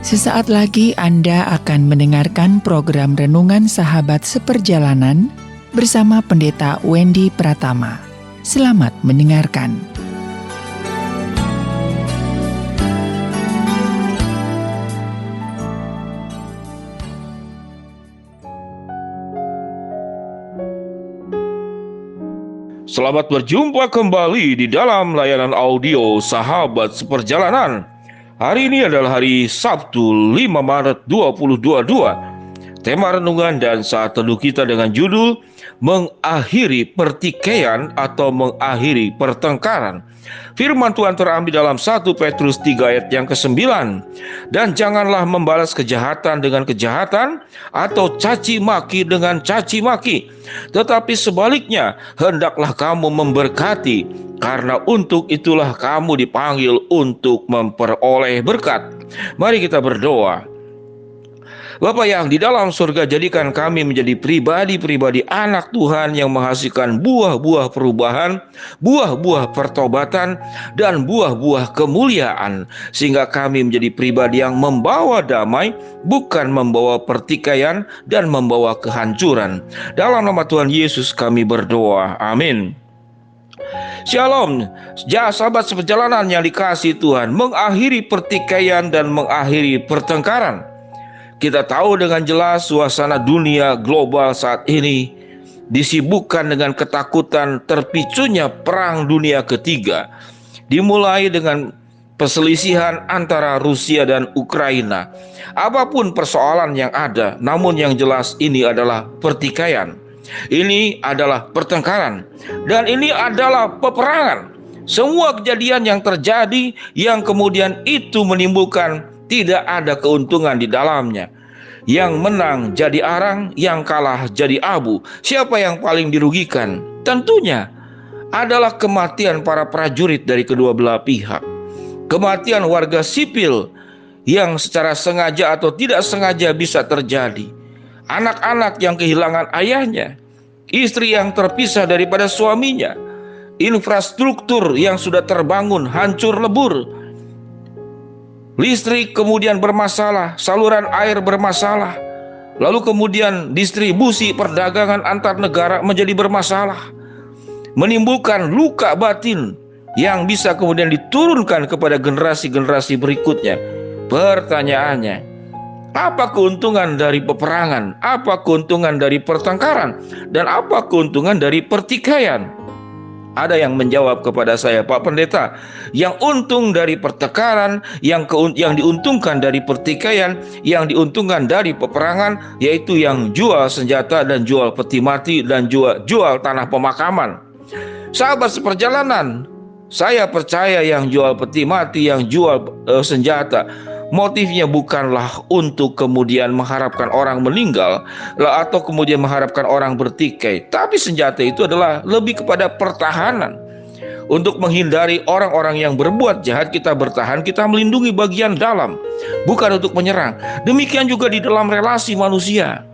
Sesaat lagi Anda akan mendengarkan program Renungan Sahabat Seperjalanan bersama Pendeta Wendy Pratama. Selamat mendengarkan. Selamat berjumpa kembali di dalam layanan audio Sahabat Seperjalanan. Hari ini adalah hari Sabtu 5 Maret 2022. Tema renungan dan saat teduh kita dengan judul Mengakhiri Pertikaian atau Mengakhiri Pertengkaran. Firman Tuhan terambil dalam 1 Petrus 3 ayat yang ke-9. Dan janganlah membalas kejahatan dengan kejahatan atau caci maki dengan caci maki, tetapi sebaliknya hendaklah kamu memberkati, karena untuk itulah kamu dipanggil untuk memperoleh berkat. Mari kita berdoa. Bapa yang di dalam surga, jadikan kami menjadi pribadi-pribadi anak Tuhan yang menghasilkan buah-buah perubahan, buah-buah pertobatan, dan buah-buah kemuliaan, sehingga kami menjadi pribadi yang membawa damai, bukan membawa pertikaian dan membawa kehancuran. Dalam nama Tuhan Yesus kami berdoa, amin. Shalom, sahabat seperjalanan yang dikasihi Tuhan. Mengakhiri pertikaian dan mengakhiri pertengkaran. Kita tahu dengan jelas suasana dunia global saat ini disibukkan dengan ketakutan terpicunya perang dunia ketiga. Dimulai dengan perselisihan antara Rusia dan Ukraina. Apapun persoalan yang ada, namun yang jelas ini adalah pertikaian. Ini adalah pertengkaran. Dan ini adalah peperangan. Semua kejadian yang terjadi yang kemudian itu menimbulkan tidak ada keuntungan di dalamnya. Yang menang jadi arang, yang kalah jadi abu. Siapa yang paling dirugikan? Tentunya adalah kematian para prajurit dari kedua belah pihak. Kematian warga sipil yang secara sengaja atau tidak sengaja bisa terjadi. Anak-anak yang kehilangan ayahnya, istri yang terpisah daripada suaminya, infrastruktur yang sudah terbangun hancur lebur, listrik kemudian bermasalah, saluran air bermasalah, lalu kemudian distribusi perdagangan antar negara menjadi bermasalah, menimbulkan luka batin yang bisa kemudian diturunkan kepada generasi-generasi berikutnya. Pertanyaannya, apa keuntungan dari peperangan? Apa keuntungan dari pertengkaran? Dan apa keuntungan dari pertikaian? Ada yang menjawab kepada saya, Pak Pendeta, yang untung dari pertengkaran, yang diuntungkan dari pertikaian, yang diuntungkan dari peperangan, yaitu yang jual senjata dan jual peti mati dan jual tanah pemakaman. Sahabat seperjalanan, saya percaya yang jual peti mati, yang jual senjata, motifnya bukanlah untuk kemudian mengharapkan orang meninggal atau kemudian mengharapkan orang bertikai. Tapi senjata itu adalah lebih kepada pertahanan. Untuk menghindari orang-orang yang berbuat jahat, kita bertahan, kita melindungi bagian dalam, bukan untuk menyerang. Demikian juga di dalam relasi manusia.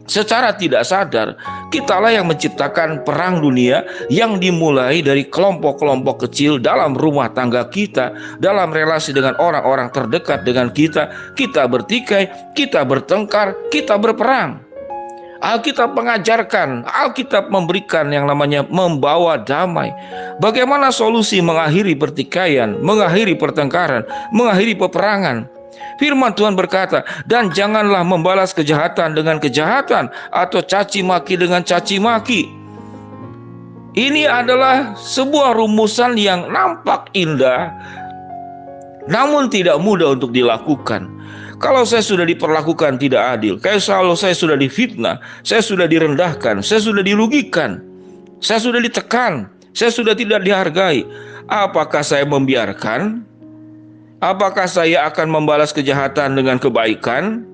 Secara tidak sadar, kitalah yang menciptakan perang dunia yang dimulai dari kelompok-kelompok kecil dalam rumah tangga kita, dalam relasi dengan orang-orang terdekat dengan kita. Kita bertikai, kita bertengkar, kita berperang. Alkitab mengajarkan, Alkitab memberikan yang namanya membawa damai. Bagaimana solusi mengakhiri pertikaian, mengakhiri pertengkaran, mengakhiri peperangan? Firman Tuhan berkata, dan janganlah membalas kejahatan dengan kejahatan atau caci maki dengan caci maki. Ini adalah sebuah rumusan yang nampak indah, namun tidak mudah untuk dilakukan. Kalau saya sudah diperlakukan tidak adil, kalau saya sudah difitnah, saya sudah direndahkan, saya sudah dirugikan, saya sudah ditekan, saya sudah tidak dihargai, apakah saya membiarkan? Apakah saya akan membalas kejahatan dengan kebaikan?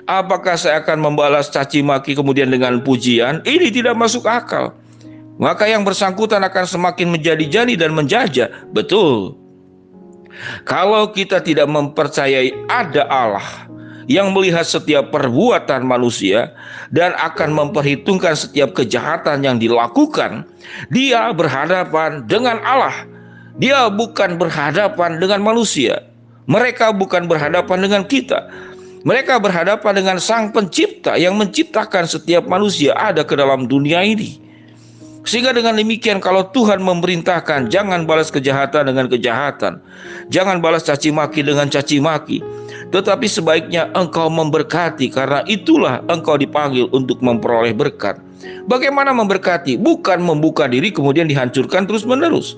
Apakah saya akan membalas caci maki kemudian dengan pujian? Ini tidak masuk akal. Maka yang bersangkutan akan semakin menjadi-jadi dan menjajah. Betul. Kalau kita tidak mempercayai ada Allah yang melihat setiap perbuatan manusia dan akan memperhitungkan setiap kejahatan yang dilakukan, dia berhadapan dengan Allah. Dia bukan berhadapan dengan manusia. Mereka bukan berhadapan dengan kita. Mereka berhadapan dengan Sang Pencipta yang menciptakan setiap manusia ada ke dalam dunia ini. Sehingga dengan demikian, kalau Tuhan memerintahkan jangan balas kejahatan dengan kejahatan, jangan balas caci maki dengan caci maki, tetapi sebaiknya engkau memberkati, karena itulah engkau dipanggil untuk memperoleh berkat. Bagaimana memberkati? Bukan membuka diri kemudian dihancurkan terus menerus.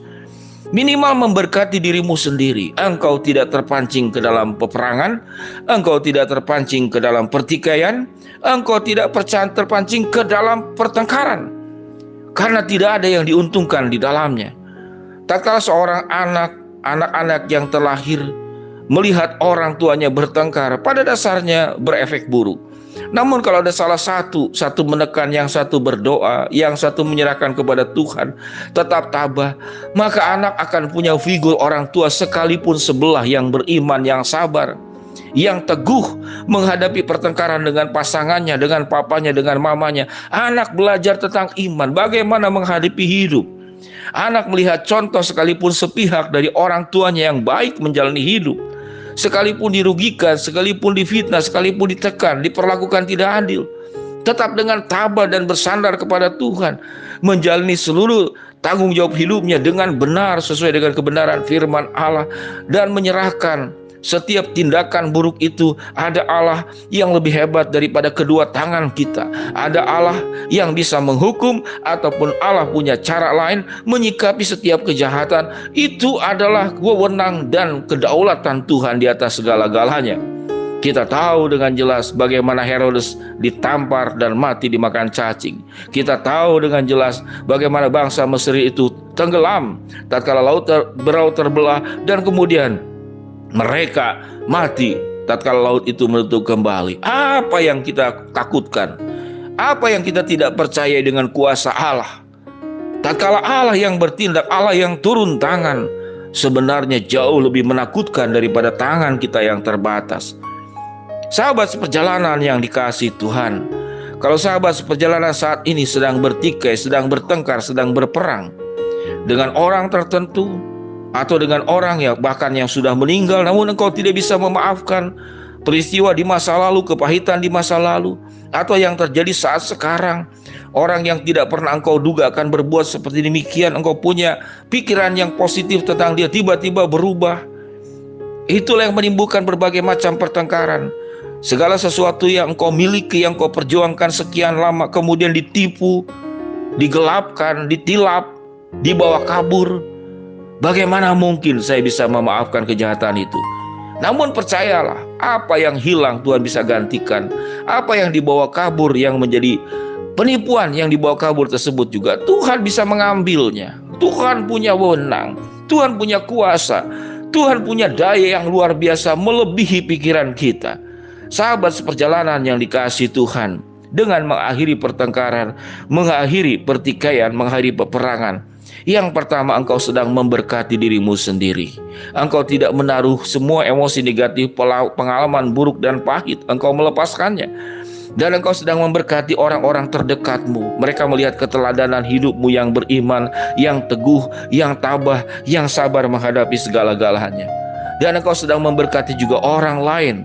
Minimal memberkati dirimu sendiri. Engkau tidak terpancing ke dalam peperangan, engkau tidak terpancing ke dalam pertikaian, engkau tidak terpancing ke dalam pertengkaran, karena tidak ada yang diuntungkan di dalamnya. Tatkala seorang anak-anak yang terlahir melihat orang tuanya bertengkar, pada dasarnya berefek buruk. Namun kalau ada salah satu menekan, yang satu berdoa, yang satu menyerahkan kepada Tuhan, tetap tabah, maka anak akan punya figur orang tua sekalipun sebelah yang beriman, yang sabar, yang teguh menghadapi pertengkaran dengan pasangannya, dengan papanya, dengan mamanya. Anak belajar tentang iman, bagaimana menghadapi hidup. Anak melihat contoh sekalipun sepihak dari orang tuanya yang baik menjalani hidup. Sekalipun dirugikan, sekalipun difitnah, sekalipun ditekan, diperlakukan tidak adil, tetap dengan tabah dan bersandar kepada Tuhan, menjalani seluruh tanggung jawab hidupnya dengan benar sesuai dengan kebenaran firman Allah, dan menyerahkan setiap tindakan buruk itu. Ada Allah yang lebih hebat daripada kedua tangan kita. Ada Allah yang bisa menghukum, ataupun Allah punya cara lain menyikapi setiap kejahatan. Itu adalah wewenang dan kedaulatan Tuhan di atas segala-galanya. Kita tahu dengan jelas bagaimana Herodes ditampar dan mati dimakan cacing. Kita tahu dengan jelas bagaimana bangsa Mesir itu tenggelam tatkala laut terbelah, dan kemudian mereka mati tatkala laut itu menutup kembali. Apa yang kita takutkan? Apa yang kita tidak percaya dengan kuasa Allah? Tatkala Allah yang bertindak, Allah yang turun tangan, sebenarnya jauh lebih menakutkan daripada tangan kita yang terbatas. Sahabat seperjalanan yang dikasihi Tuhan, kalau sahabat seperjalanan saat ini sedang bertikai, sedang bertengkar, sedang berperang dengan orang tertentu, atau dengan orang yang bahkan yang sudah meninggal, namun engkau tidak bisa memaafkan peristiwa di masa lalu, kepahitan di masa lalu, atau yang terjadi saat sekarang, orang yang tidak pernah engkau duga akan berbuat seperti demikian, engkau punya pikiran yang positif tentang dia, tiba-tiba berubah. Itulah yang menimbulkan berbagai macam pertengkaran. Segala sesuatu yang engkau miliki, yang engkau perjuangkan sekian lama, kemudian ditipu, digelapkan, ditilap, dibawa kabur. Bagaimana mungkin saya bisa memaafkan kejahatan itu? Namun percayalah, apa yang hilang Tuhan bisa gantikan. Apa yang dibawa kabur, yang menjadi penipuan yang dibawa kabur tersebut juga Tuhan bisa mengambilnya. Tuhan punya wewenang, Tuhan punya kuasa, Tuhan punya daya yang luar biasa melebihi pikiran kita. Sahabat seperjalanan yang dikasihi Tuhan, dengan mengakhiri pertengkaran, mengakhiri pertikaian, mengakhiri peperangan, yang pertama, engkau sedang memberkati dirimu sendiri. Engkau tidak menaruh semua emosi negatif, pengalaman buruk dan pahit, engkau melepaskannya. Dan engkau sedang memberkati orang-orang terdekatmu. Mereka melihat keteladanan hidupmu yang beriman, yang teguh, yang tabah, yang sabar menghadapi segala-galanya. Dan engkau sedang memberkati juga orang lain.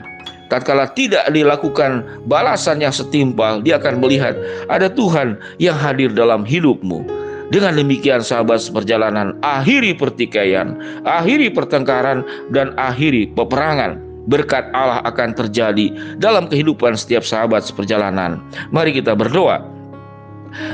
Tatkala tidak dilakukan balasan yang setimpal, dia akan melihat ada Tuhan yang hadir dalam hidupmu. Dengan demikian sahabat seperjalanan, akhiri pertikaian, akhiri pertengkaran, dan akhiri peperangan. Berkat Allah akan terjadi dalam kehidupan setiap sahabat seperjalanan. Mari kita berdoa.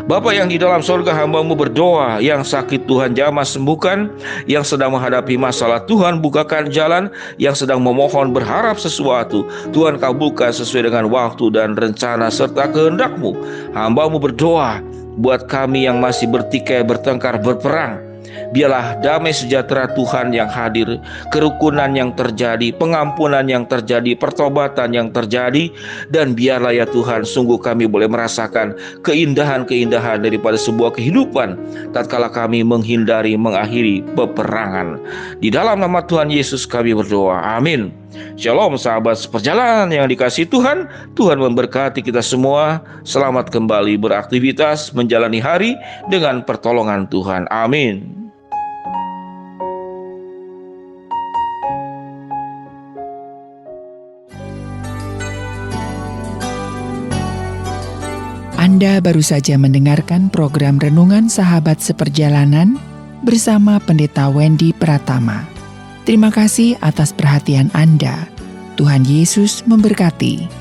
Bapa yang di dalam surga, hamba-Mu berdoa, yang sakit Tuhan jamah sembuhkan, yang sedang menghadapi masalah Tuhan bukakan jalan, yang sedang memohon berharap sesuatu Tuhan kabulkan sesuai dengan waktu dan rencana serta kehendak-Mu. Hamba-Mu berdoa buat kami yang masih bertikai, bertengkar, berperang. Biarlah damai sejahtera Tuhan yang hadir, kerukunan yang terjadi, pengampunan yang terjadi, pertobatan yang terjadi. Dan biarlah ya Tuhan, sungguh kami boleh merasakan keindahan-keindahan daripada sebuah kehidupan tatkala kami mengakhiri peperangan. Di dalam nama Tuhan Yesus kami berdoa, amin. Shalom sahabat seperjalanan yang dikasihi Tuhan. Tuhan memberkati kita semua. Selamat kembali beraktivitas, menjalani hari dengan pertolongan Tuhan. Amin. Anda baru saja mendengarkan program Renungan Sahabat Seperjalanan bersama Pendeta Wendy Pratama. Terima kasih atas perhatian Anda. Tuhan Yesus memberkati.